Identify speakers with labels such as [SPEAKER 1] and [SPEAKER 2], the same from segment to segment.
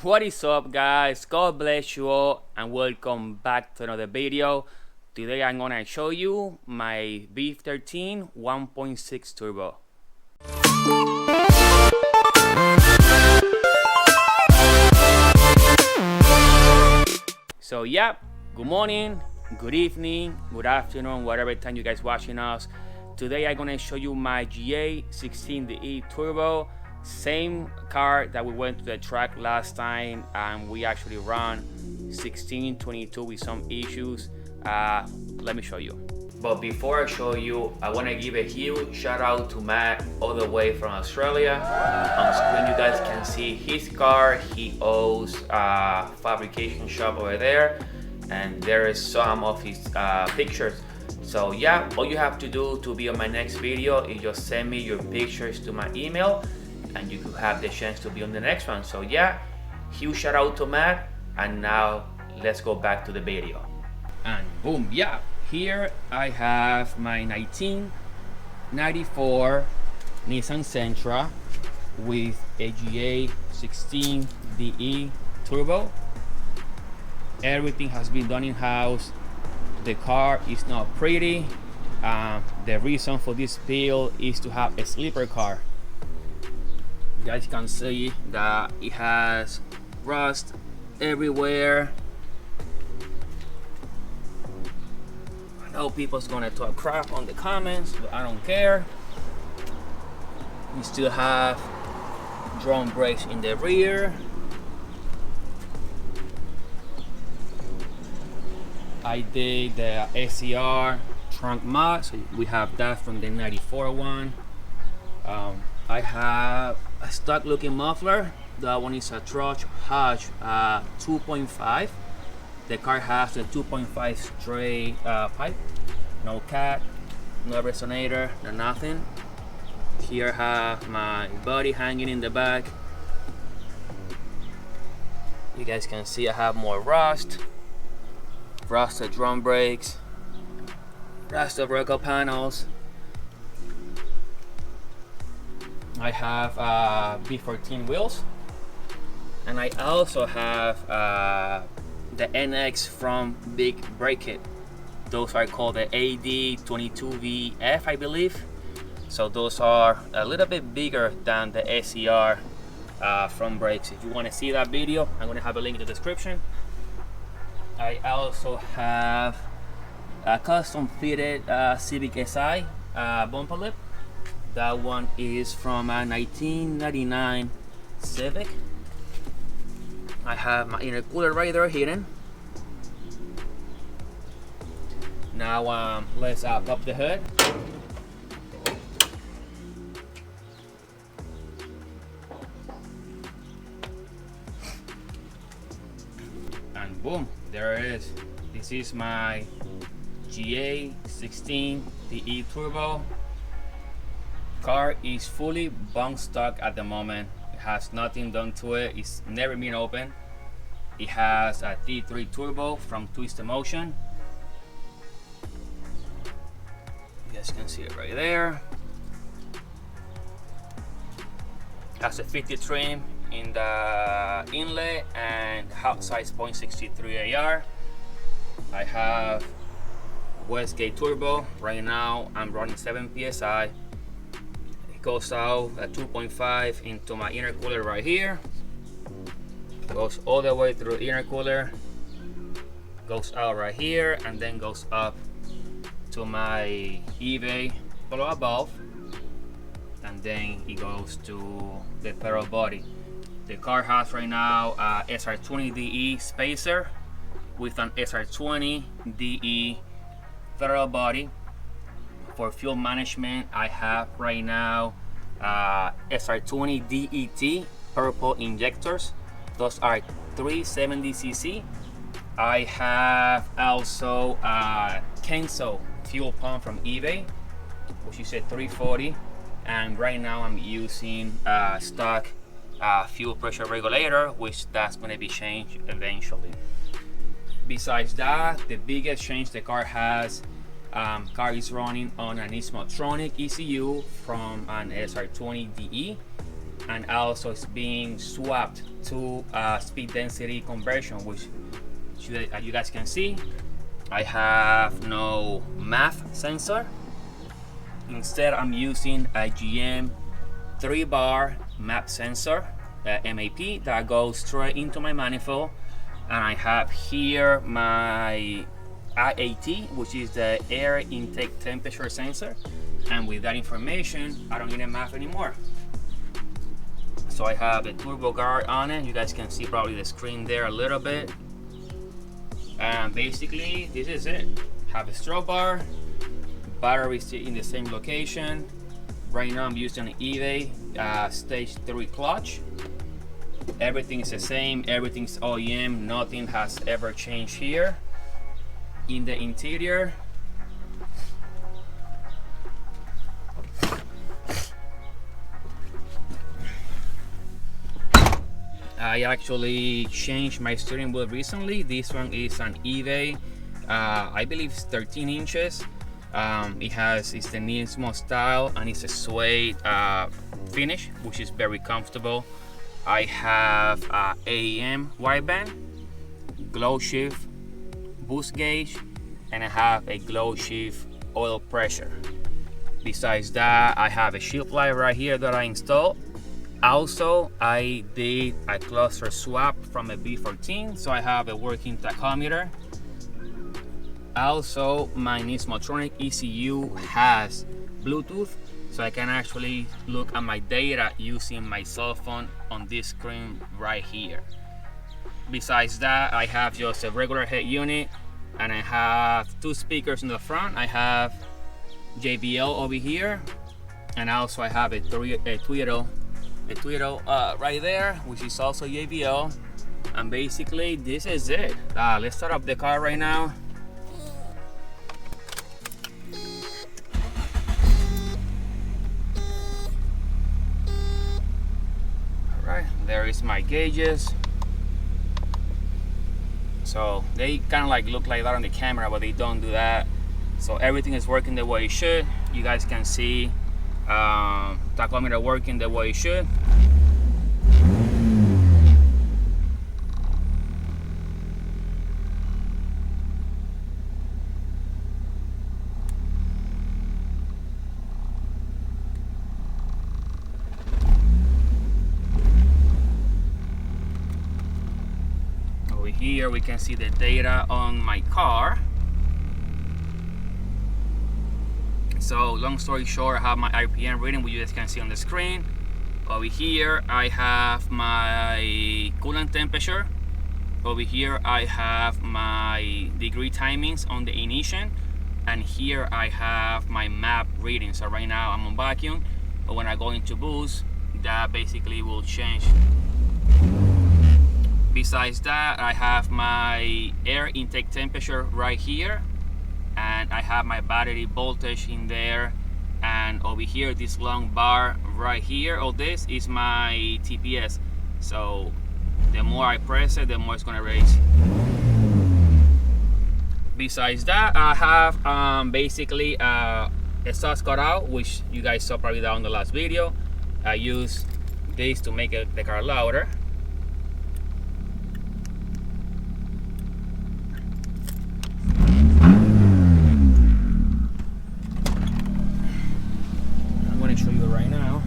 [SPEAKER 1] What is up, guys? God bless you all and welcome back to another video. Today I'm gonna show you my B13 1.6 turbo. So yeah, good morning, good evening, good afternoon, whatever time you guys watching us. Today I'm gonna show you my GA16DE turbo. Same car that we went to the track last time, and we actually ran 1622 with some issues. Let me show you. But before I show you, I want to give a huge shout out to Matt all the way from Australia. On screen you guys can see his car. He owns a fabrication shop over there, and there is some of his pictures. So yeah, all you have to do to be on my next video is just send me your pictures to my email, and you could have the chance to be on the next one. So yeah, huge shout out to Matt, and now let's go back to the video. And boom, yeah, here I have my 1994 Nissan Sentra with a GA16DE turbo. Everything has been done in-house. The car is not pretty. The reason for this build is to have a sleeper car. You guys can see that it has rust everywhere. I know people's gonna talk crap on the comments, but I don't care. We still have drum brakes in the rear. I did the SCR trunk mod, so we have that from the 94 one. I have a stock looking muffler. That one is a Trudge Hodge 2.5. The car has a 2.5 straight pipe, no cat, no resonator, no nothing. Here I have my body hanging in the back. You guys can see I have more rust, rusted drum brakes, rusted breaker panels. I have B13 wheels, and I also have the NX from Big Brake Kit. Those are called the AD22VF, I believe. So those are a little bit bigger than the SCR from brakes. If you want to see that video, I'm going to have a link in the description. I also have a custom fitted Civic Si bumper lip. That one is from a 1999 Civic. I have my intercooler right there hidden. Now let's pop the hood. And boom, there it is. This is my GA16DE turbo. Car is fully bunk stock at the moment. It has nothing done to it. It's never been open. It has a T3 turbo from Twisted Motion. You guys can see it right there. It has a 50 trim in the inlet and outside 0.63 AR. I have Westgate turbo. Right now I'm running 7 PSI. Goes out at 2.5 into my intercooler right here, goes all the way through the intercooler, goes out right here, and then goes up to my eBay below above, and then it goes to the pedal body. The car has right now a SR20DE spacer with an SR20DE pedal body. For fuel management, I have right now SR20 DET purple injectors. Those are 370cc. I have also Kenso fuel pump from eBay, which is a 340, and right now I'm using stock fuel pressure regulator, which that's going to be changed eventually. Besides that, the biggest change the car has, car is running on an Ismotronic ECU from an SR20DE. and also it's being swapped to speed density conversion, which you guys can see. I have no MAF sensor. Instead, I'm using a GM 3-bar MAP sensor, MAP, that goes straight into my manifold. And I have here my IAT, which is the air intake temperature sensor. And with that information, I don't need a MAP anymore. So I have a turbo guard on it. You guys can see probably the screen there a little bit. And basically, this is it. Have a strobe bar, battery sit in the same location. Right now I'm using an eBay stage 3 clutch. Everything is the same, everything's OEM, nothing has ever changed here. In the interior, I actually changed my steering wheel recently. This one is an eBay, I believe it's 13 inches. It's the Nismo style and it's a suede finish, which is very comfortable. I have AEM wideband, glow shift, boost gauge, and I have a glow shift oil pressure. Besides that, I have a shield light right here that I installed. Also, I did a cluster swap from a B13, so I have a working tachometer. Also, my Nismotronic ECU has Bluetooth, so I can actually look at my data using my cell phone on this screen right here. Besides that, I have just a regular head unit, and I have 2 speakers in the front. I have JBL over here, and also I have a Tweedo right there, which is also JBL. And basically, this is it. Let's start up the car right now. Alright, there is my gauges. So they kind of like look like that on the camera, but they don't do that. So everything is working the way it should. You guys can see tachometer working the way it should. Over here we can see the data on my car. So long story short, I have my RPM reading, which you guys can see on the screen. Over here I have my coolant temperature. Over here I have my degree timings on the ignition, and here I have my map reading. So right now I'm on vacuum, but when I go into boost, that basically will change. Besides that, I have my air intake temperature right here, and I have my battery voltage in there, and over here this long bar right here, all this is my TPS. So the more I press it, the more it's gonna raise. Besides that, I have basically exhaust cutout, which you guys saw probably down in the last video. I use this to make the car louder. Show you right now.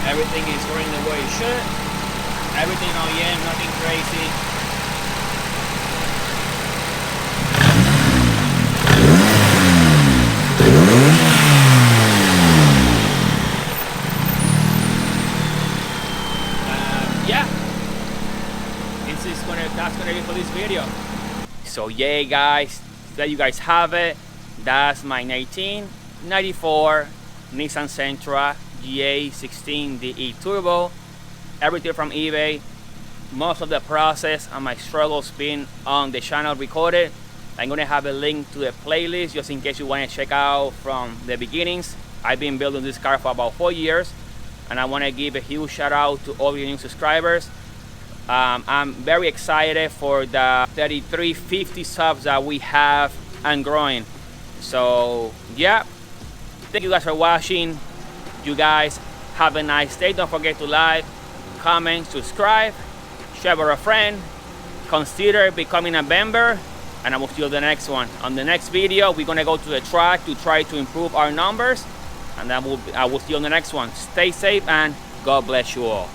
[SPEAKER 1] Everything is running the way it should. Everything OEM, nothing crazy. Yeah, that's gonna be for this video. So yeah, guys, there you guys have it. That's my 1994 Nissan Sentra GA16DE Turbo. Everything from eBay. Most of the process and my struggles been on the channel recorded. I'm gonna have a link to the playlist just in case you want to check out from the beginnings. I've been building this car for about 4 years, and I want to give a huge shout out to all your new subscribers. I'm very excited for the 3350 subs that we have and growing. So yeah, thank you guys for watching. You guys have a nice day. Don't forget to like, comment, subscribe, share with a friend, consider becoming a member, and I will see you on the next one. On the next video, we're gonna go to the track to try to improve our numbers, and then I will see you on the next one. Stay safe and God bless you all.